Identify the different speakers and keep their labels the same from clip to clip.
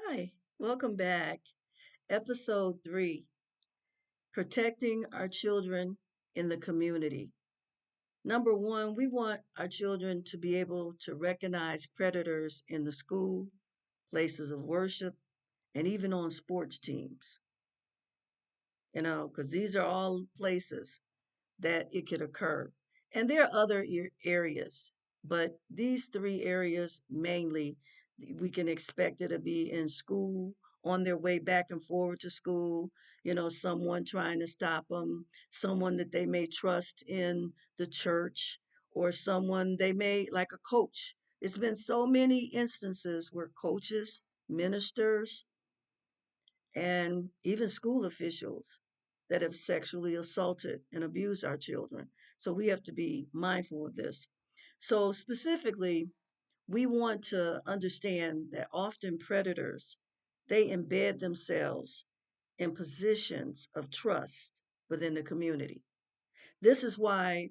Speaker 1: Hi, welcome back. Episode 3, Protecting Our Children in the Community. Number one, we want our children to be able to recognize predators in the school, places of worship, and even on sports teams. Because these are all places that it could occur. And there are other areas, but these three areas mainly, we can expect it to be in school, on their way back and forward to school, someone trying to stop them, someone that they may trust in the church, or someone they may, like a coach. It's been so many instances where coaches, ministers, and even school officials that have sexually assaulted and abused our children. So we have to be mindful of this. So, specifically, we want to understand that often predators, they embed themselves in positions of trust within the community. This is why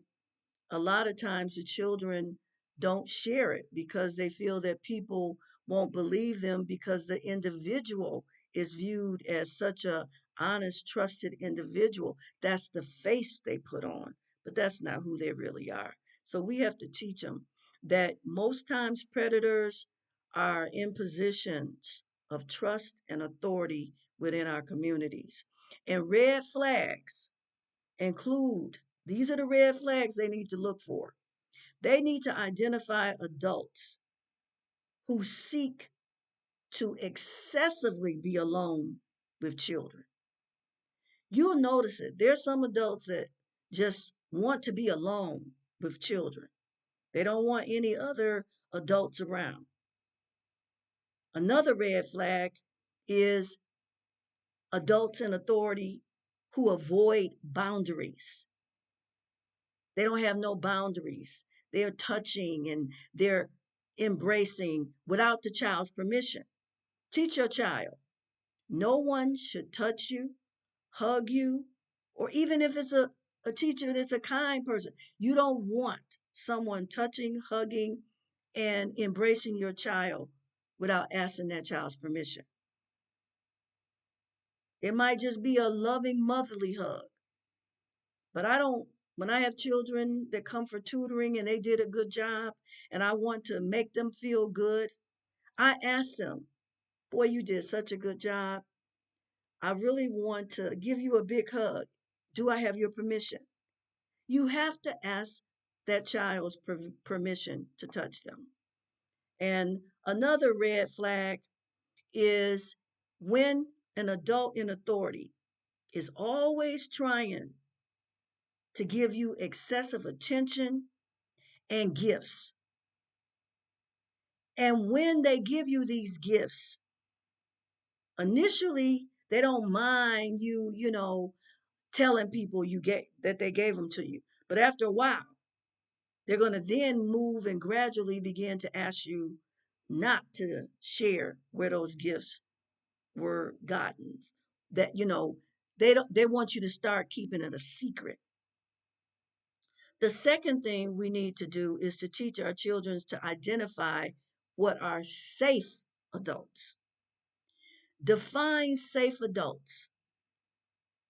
Speaker 1: a lot of times the children don't share it because they feel that people won't believe them because the individual is viewed as such a honest, trusted individual. That's the face they put on, but that's not who they really are. So we have to teach them that most times predators are in positions of trust and authority within our communities. And red flags include, these are the red flags they need to look for. They need to identify adults who seek to excessively be alone with children. You'll notice it. There's some adults that just want to be alone with children. They don't want any other adults around. Another red flag is adults in authority who avoid boundaries. They don't have no boundaries. They're touching and they're embracing without the child's permission. Teach your child. No one should touch you, hug you, or even if it's a teacher that's a kind person, you don't want someone touching, hugging, and embracing your child without asking that child's permission. It might just be a loving motherly hug, but when I have children that come for tutoring and they did a good job and I want to make them feel good, I ask them, boy, you did such a good job. I really want to give you a big hug. Do I have your permission? You have to ask that child's permission to touch them. And another red flag is when an adult in authority is always trying to give you excessive attention and gifts. And when they give you these gifts, initially they don't mind you, telling people that they gave them to you. But after a while, they're going to then move and gradually begin to ask you not to share where those gifts were gotten. That they want you to start keeping it a secret. The second thing we need to do is to teach our children to identify what are safe adults. Define safe adults.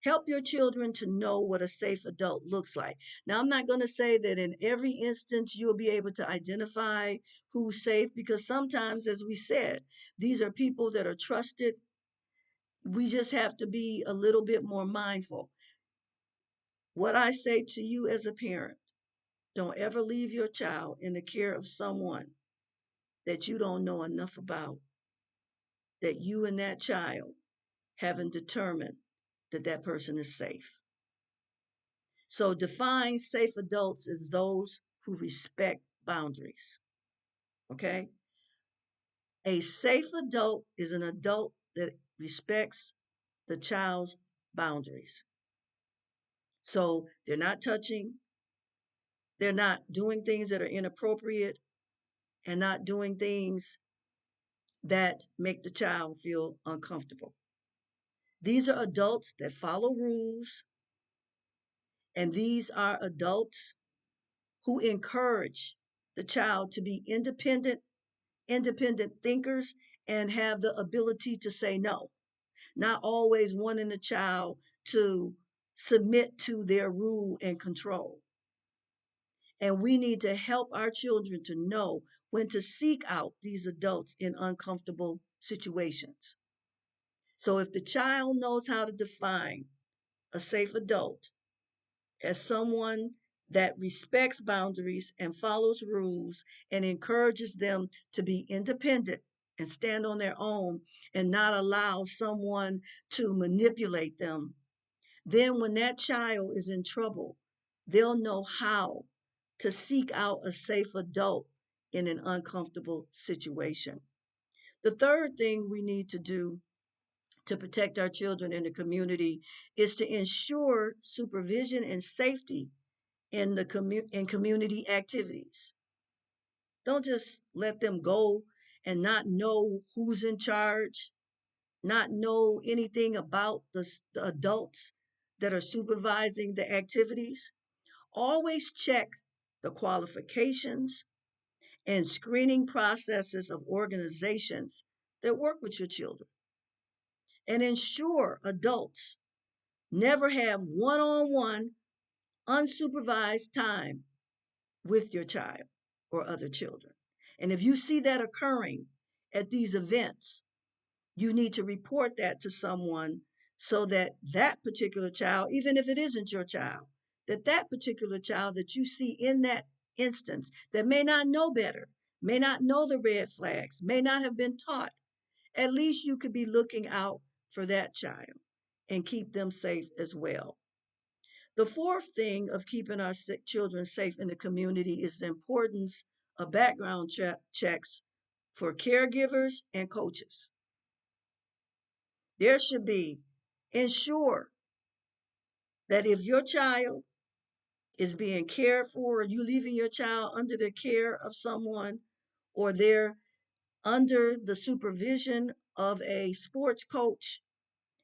Speaker 1: Help your children to know what a safe adult looks like. Now, I'm not going to say that in every instance you'll be able to identify who's safe because sometimes, as we said, these are people that are trusted. We just have to be a little bit more mindful. What I say to you as a parent, don't ever leave your child in the care of someone that you don't know enough about, that you and that child haven't determined that that person is safe. So define safe adults as those who respect boundaries. Okay? A safe adult is an adult that respects the child's boundaries. So they're not touching, they're not doing things that are inappropriate, and not doing things that make the child feel uncomfortable. These are adults that follow rules, and these are adults who encourage the child to be independent thinkers, and have the ability to say no, not always wanting the child to submit to their rule and control. And we need to help our children to know when to seek out these adults in uncomfortable situations. So if the child knows how to define a safe adult as someone that respects boundaries and follows rules and encourages them to be independent and stand on their own and not allow someone to manipulate them, then when that child is in trouble, they'll know how to seek out a safe adult in an uncomfortable situation. The third thing we need to do to protect our children in the community is to ensure supervision and safety in in community activities. Don't just let them go and not know who's in charge, not know anything about the adults that are supervising the activities. Always check the qualifications and screening processes of organizations that work with your children, and ensure adults never have one-on-one unsupervised time with your child or other children. And if you see that occurring at these events, you need to report that to someone so that that particular child, even if it isn't your child, that particular child that you see in that instance that may not know better, may not know the red flags, may not have been taught, at least you could be looking out for that child and keep them safe as well. The fourth thing of keeping our children safe in the community is the importance of background checks for caregivers and coaches. There should be, ensure that if your child is being cared for, or you leaving your child under the care of someone, or they're under the supervision of a sports coach,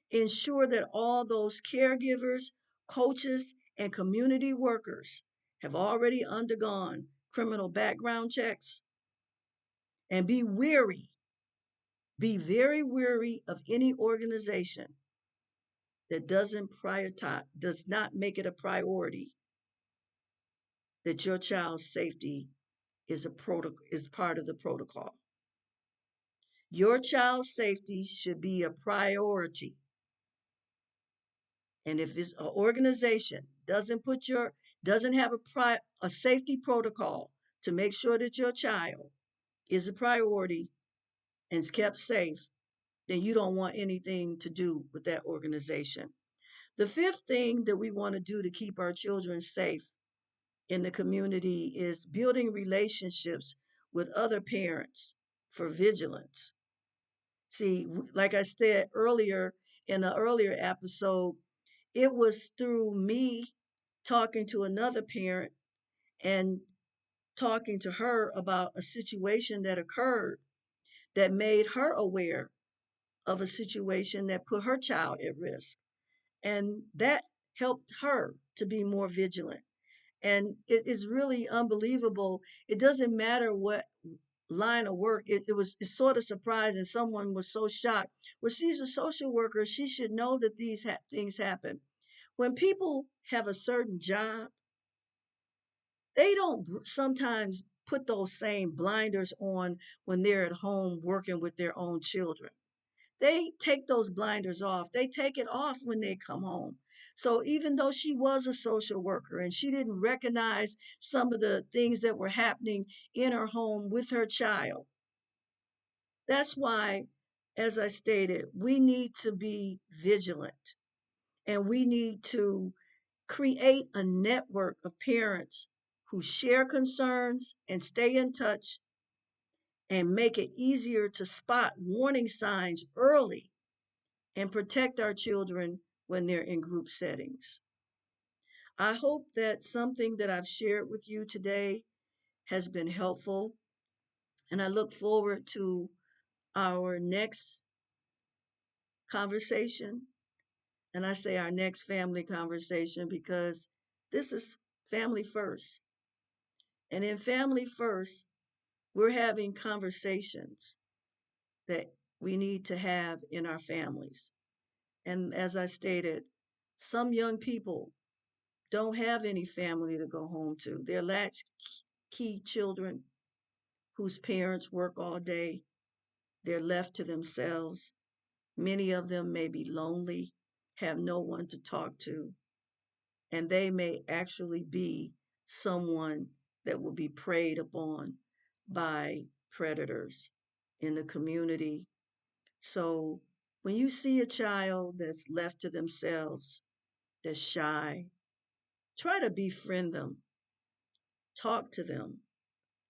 Speaker 1: ensure that all those caregivers, coaches, and community workers have already undergone criminal background checks. And be very wary of any organization that does not make it a priority that your child's safety is part of the protocol. Your child's safety should be a priority. And if this organization doesn't have a safety protocol to make sure that your child is a priority and is kept safe, then you don't want anything to do with that organization. The fifth thing that we want to do to keep our children safe in the community is building relationships with other parents for vigilance. See, like I said earlier in an earlier episode, it was through me talking to another parent and talking to her about a situation that occurred that made her aware of a situation that put her child at risk. And that helped her to be more vigilant. And it is really unbelievable. It doesn't matter what line of work. It's sort of surprising. Someone was so shocked. Well, she's a social worker. She should know that these things happen. When people have a certain job, they don't sometimes put those same blinders on when they're at home working with their own children. They take those blinders off. They take it off when they come home. So even though she was a social worker and she didn't recognize some of the things that were happening in her home with her child, that's why, as I stated, we need to be vigilant and we need to create a network of parents who share concerns and stay in touch and make it easier to spot warning signs early and protect our children when they're in group settings. I hope that something that I've shared with you today has been helpful, and I look forward to our next conversation. And I say our next family conversation because this is family first. And in family first, we're having conversations that we need to have in our families. And as I stated, some young people don't have any family to go home to. They're latchkey children whose parents work all day. They're left to themselves. Many of them may be lonely, have no one to talk to, and they may actually be someone that will be preyed upon by predators in the community. So when you see a child that's left to themselves, that's shy, try to befriend them, talk to them,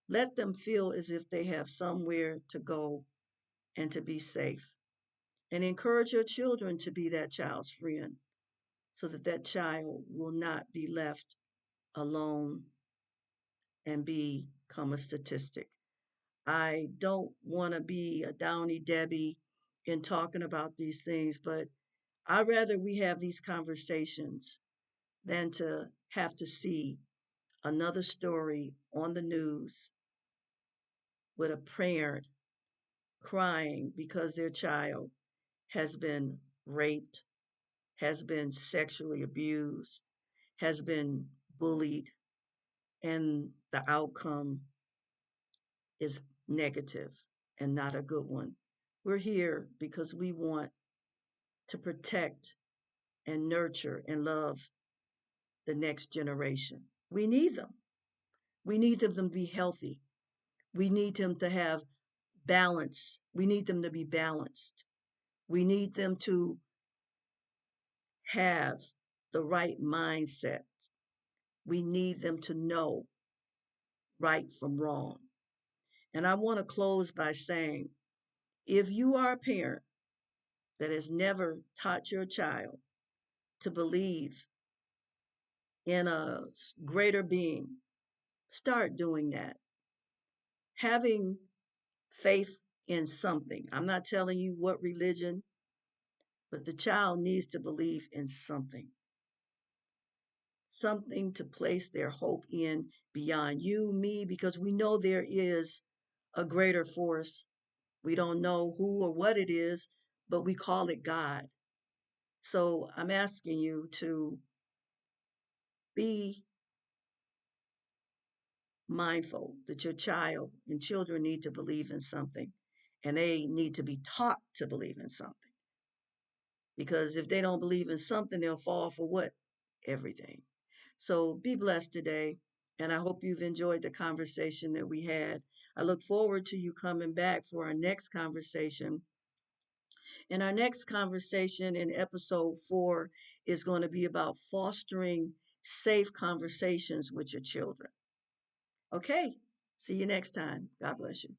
Speaker 1: let them feel as if they have somewhere to go and to be safe. And encourage your children to be that child's friend so that that child will not be left alone and become a statistic. I don't want to be a Downy Debbie in talking about these things, but I'd rather we have these conversations than to have to see another story on the news with a parent crying because their child has been raped, has been sexually abused, has been bullied, and the outcome is negative and not a good one. We're here because we want to protect and nurture and love the next generation. We need them. We need them to be healthy. We need them to have balance. We need them to be balanced. We need them to have the right mindset. We need them to know right from wrong. And I want to close by saying if you are a parent that has never taught your child to believe in a greater being, start doing that. Having faith in something. I'm not telling you what religion, but the child needs to believe in something, something to place their hope in beyond you, me, because we know there is a greater force. We don't know who or what it is, but we call it God. So I'm asking you to be mindful that your child and children need to believe in something and they need to be taught to believe in something. Because if they don't believe in something, they'll fall for what? Everything. So be blessed today. And I hope you've enjoyed the conversation that we had. I look forward to you coming back for our next conversation. And our next conversation in episode 4 is going to be about fostering safe conversations with your children. Okay, see you next time. God bless you.